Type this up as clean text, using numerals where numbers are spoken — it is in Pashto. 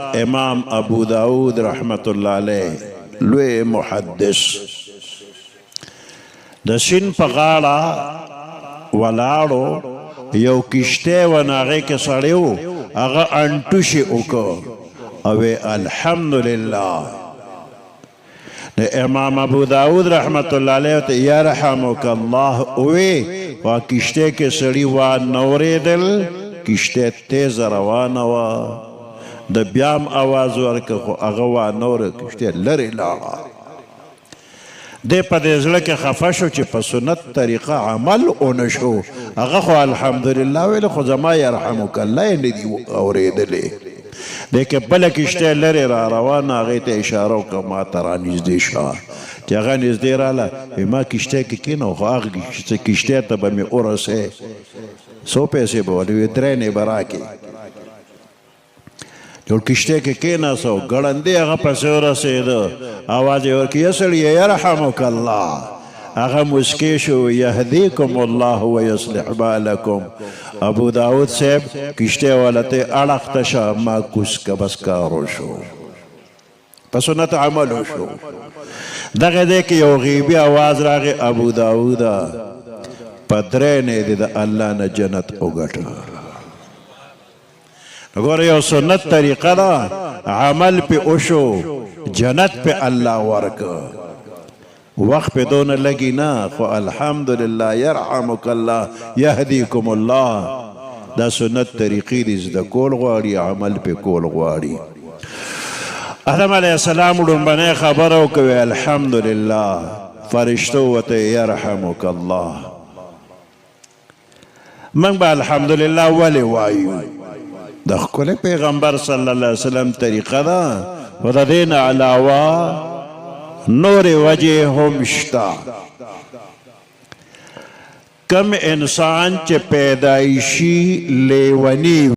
امام ابو داود رحمت الله علیه لوی محدث د سین په غاړه ولاړو یو کشته و ناغه کې سړیو هغه انټوشي وکړ او الحمدلله د امام ابو داود رحمت الله علیه ته یرحمک الله اوه وا کشته کې سړی وا نوریدل کشته تیز روانه وا د بیام آواز ورکه خو هغه وا نور کشته لري لاړه د په دې ځل کې خفه شو چې په سنت طریقه عمل اون شو هغه خو الحمدلله ویل خو زما یرحمک الله نه دی اوریدلې لیکن بل کشته لري را روانه هغه ته اشاره وکړه ما ته رانږدې شه چې هغه نږدې راله ما کشته کې کینو خو هغه کشته ته به مې ورسې څو پیسې به ولې درې نه به راکړې جوړ کشته کې کېناستو ګړندې هغه پسې ورسېده اواز یې ورکړ یا سړیه یرحمک الله هغه مسکی شو یهدیکم الله ویصلح بالکم ابو داود صاحب کشته ولته اړخ ته شه ما کوس که بس کارو شو په سنت عملو شو دغه دی کې یو غیبي اواز راغی ابو داوده په درې نه دې د الله نه جنت وګټه ګوره یو سنت طریقه ده عمل پې وشو جنت پې الله ورکه وقت پہ دونه لگی نا خو الحمدللہ یرحمک اللہ یهدیکم اللہ دا سنت طریقی دی زده کول غواړي عمل پہ کول غواړي آدم علیہ السلام ډومبنی خبرو کوي الحمدللہ فرشتو وته یرحمک اللہ من با الحمدللہ ولی وایو د ښکلی پیغمبر صلی اللہ علیہ وسلم طریقه ده و د دین علاوه نور وجه هم شتا کم انسان چه پیدایشی لیونی